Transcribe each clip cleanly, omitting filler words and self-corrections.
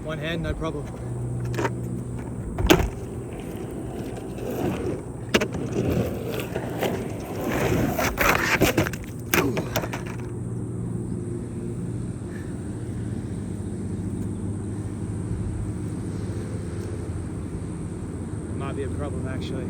One hand, no problem. Might be a problem actually.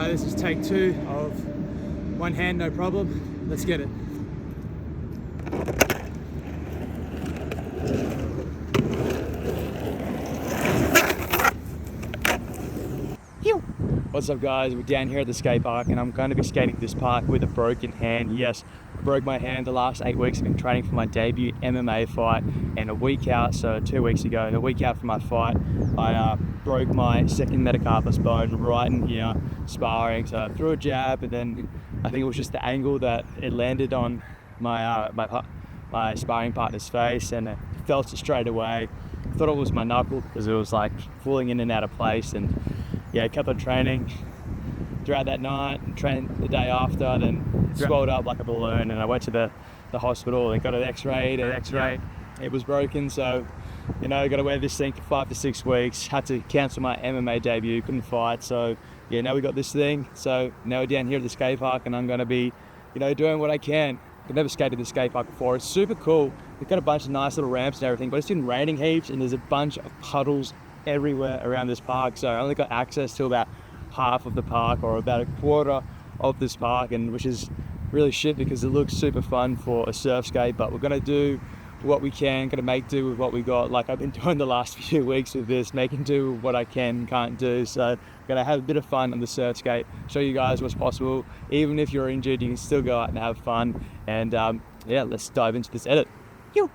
This is take 2 of one hand, no problem. Let's get it. What's up guys, we're down here at the skate park and I'm going to be skating this park with a broken hand. Yes, I broke my hand the last 8 weeks. I've been training for my debut MMA fight, and a week out, so 2 weeks ago, a week out from my fight, I broke my second metacarpus bone right in here sparring. So I threw a jab and then I think it was just the angle that it landed on my my sparring partner's face, and it felt it straight away. I thought it was my knuckle because it was like falling in and out of place, and yeah, I kept on training throughout that night and trained the day after, then swelled up like a balloon, and I went to the hospital and got an x-ray. It was broken, so you know, got to wear this thing for 5 to 6 weeks. Had to cancel my MMA debut, couldn't fight, so yeah, now we got this thing. So now we're down here at the skate park and I'm going to be, you know, doing what I can. I've never skated the skate park before. It's super cool. We've got a bunch of nice little ramps and everything, but it's been raining heaps and there's a bunch of puddles everywhere around this park. So I only got access to about half of the park, or about a quarter of this park, and which is really shit because it looks super fun for a surf skate, but we're going to do what we can, going to make do with what we got, like I've been doing the last few weeks with this, making do with what I can't do. So going to have a bit of fun on the surf skate, show you guys what's possible. Even if you're injured, you can still go out and have fun. And yeah, let's dive into this edit. Yo.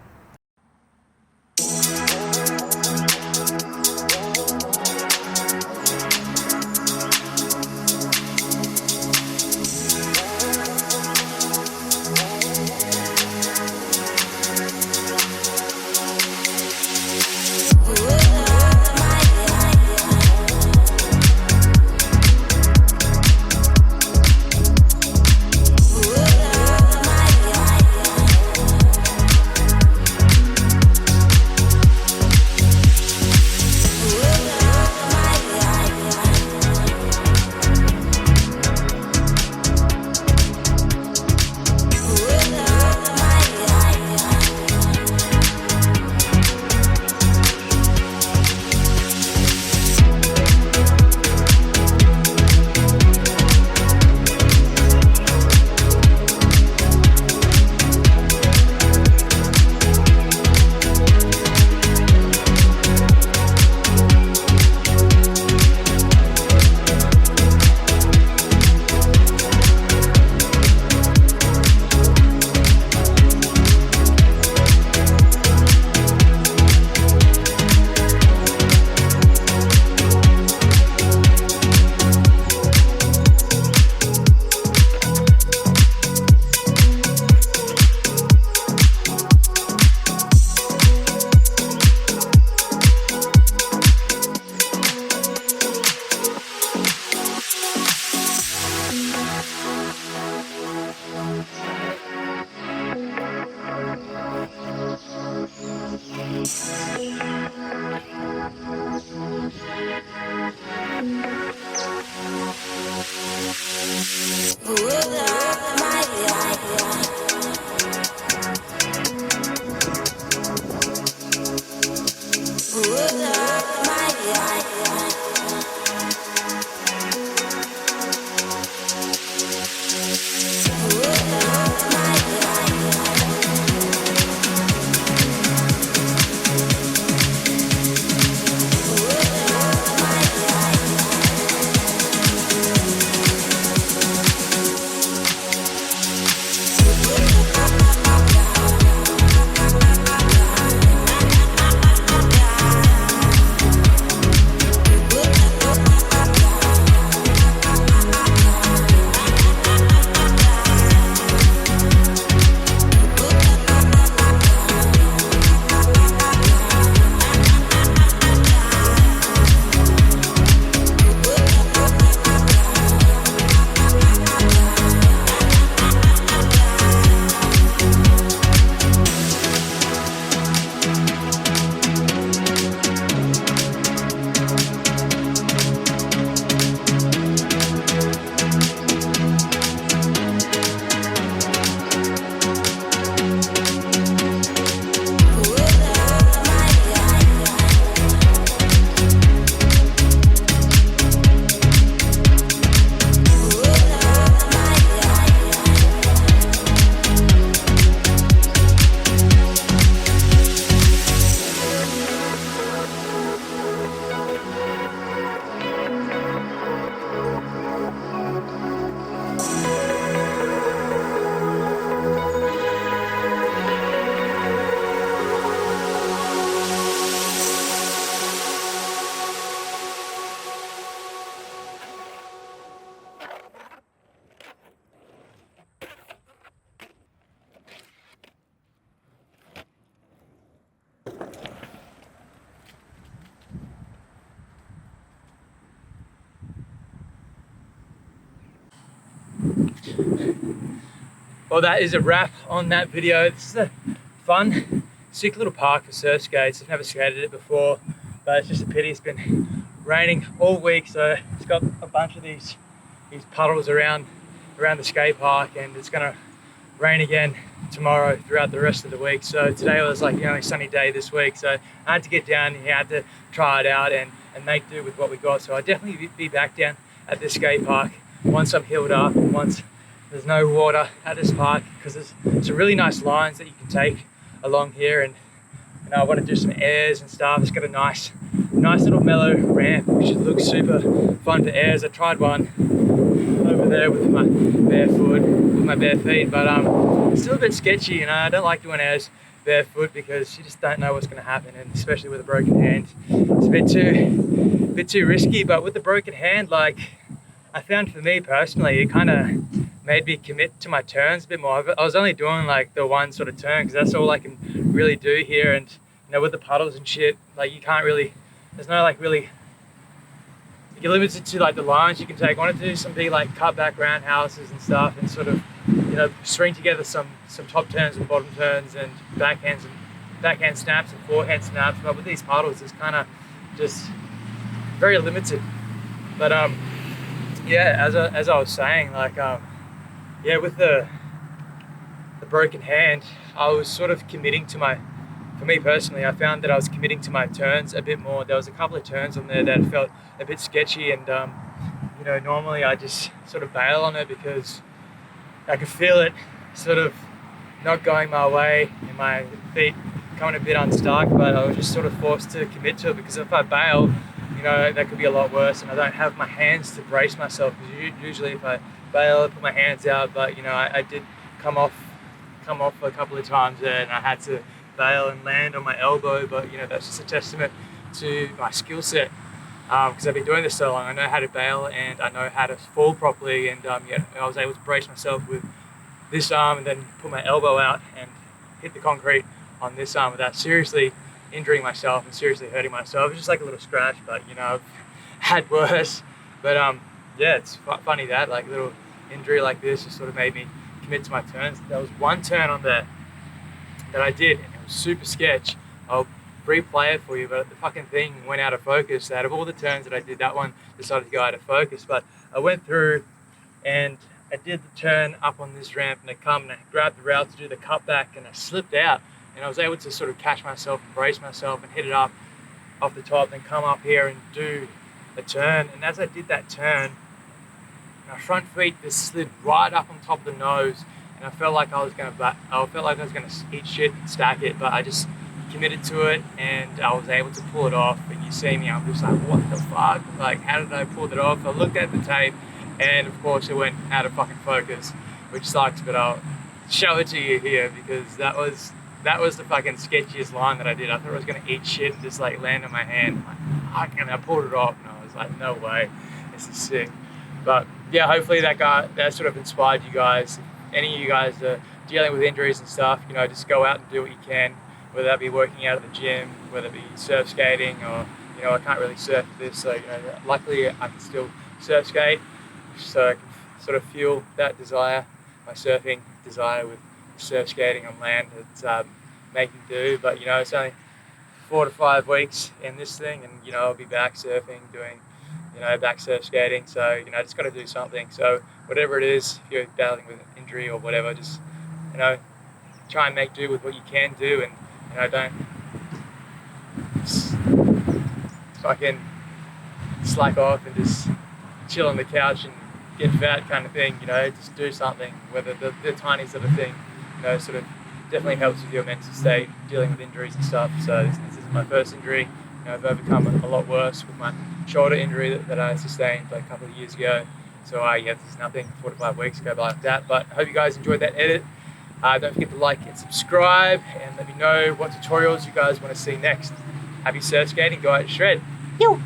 Well, that is a wrap on that video. This is a fun, sick little park for surf skates. I've never skated it before, but it's just a pity. It's been raining all week, so it's got a bunch of these puddles around the skate park, and it's gonna rain again tomorrow throughout the rest of the week. So today was like the only sunny day this week, so I had to get down here, I had to try it out and make do with what we got. So I'll definitely be back down at this skate park once I'm healed up and once there's no water at this park, because there's some really nice lines that you can take along here, and I want to do some airs and stuff. It's got a nice little mellow ramp which looks super fun for airs. I tried one over there with my bare feet, but it's still a bit sketchy, I don't like doing airs barefoot because you just don't know what's going to happen, and especially with a broken hand, it's a bit too risky. But with the broken hand, like, I found for me personally, it kind of made me commit to my turns a bit more. I was only doing like the one sort of turn because that's all I can really do here, and with the puddles and shit, like, you can't really, there's no like really, you're limited to like the lines you can take. I wanted to do some big like cut back roundhouses and stuff, and sort of string together some top turns and bottom turns and backhand snaps and forehand snaps. But with these puddles, it's kind of just very limited. But yeah, as I was saying, like yeah, with the broken hand, I was sort of committing to for me personally, I found that I was committing to my turns a bit more. There was a couple of turns on there that felt a bit sketchy, and normally I just sort of bail on it because I could feel it sort of not going my way and my feet coming a bit unstuck, but I was just sort of forced to commit to it, because if I bail, that could be a lot worse, and I don't have my hands to brace myself, because usually if I bail, I put my hands out, but I did come off a couple of times there, and I had to bail and land on my elbow. But that's just a testament to my skill set, because I've been doing this so long. I know how to bail and I know how to fall properly, and yeah, I was able to brace myself with this arm and then put my elbow out and hit the concrete on this arm without seriously injuring myself and seriously hurting myself. It's just like a little scratch, but I've had worse. But yeah, it's funny that like a little injury like this just sort of made me commit to my turns. There was one turn on there that I did, and it was super sketch. I'll replay it for you, but the fucking thing went out of focus. Out of all the turns that I did, that one decided to go out of focus. But I went through and I did the turn up on this ramp, and I grabbed the rail to do the cutback, and I slipped out, and I was able to sort of catch myself and brace myself and hit it up off the top, then come up here and do a turn. And as I did that turn, my front feet just slid right up on top of the nose, and I felt like I was gonna eat shit and stack it, but I just committed to it, and I was able to pull it off. And you see me, I'm just like, what the fuck? Like, how did I pull it off? I looked at the tape, and of course it went out of fucking focus, which sucks, but I'll show it to you here, because that was the fucking sketchiest line that I did. I thought I was gonna eat shit and just like land on my hand. I'm like, and I pulled it off, and I was like, no way, this is sick. But yeah, hopefully that sort of inspired you guys. If any of you guys are dealing with injuries and stuff, just go out and do what you can, whether that be working out at the gym, whether it be surf skating, or I can't really surf this, so luckily I can still surf skate, so I can sort of fuel that desire, my surfing desire, with surf skating on land. It's making do, but it's only 4 to 5 weeks in this thing, and I'll be back surfing, doing back surf skating. So I just got to do something. So whatever it is, if you're battling with an injury or whatever, just try and make do with what you can do, and don't fucking slack off and just chill on the couch and get fat kind of thing. Just do something, whether the tiniest of a thing, sort of definitely helps with your mental state, dealing with injuries and stuff. So this is my first injury. I've overcome a lot worse with my shoulder injury that I sustained like a couple of years ago. So yeah, this is nothing. 4 to 5 weeks ago like that. But I hope you guys enjoyed that edit. Don't forget to like and subscribe, and let me know what tutorials you guys want to see next. Happy surf skating, go out and shred. Yo!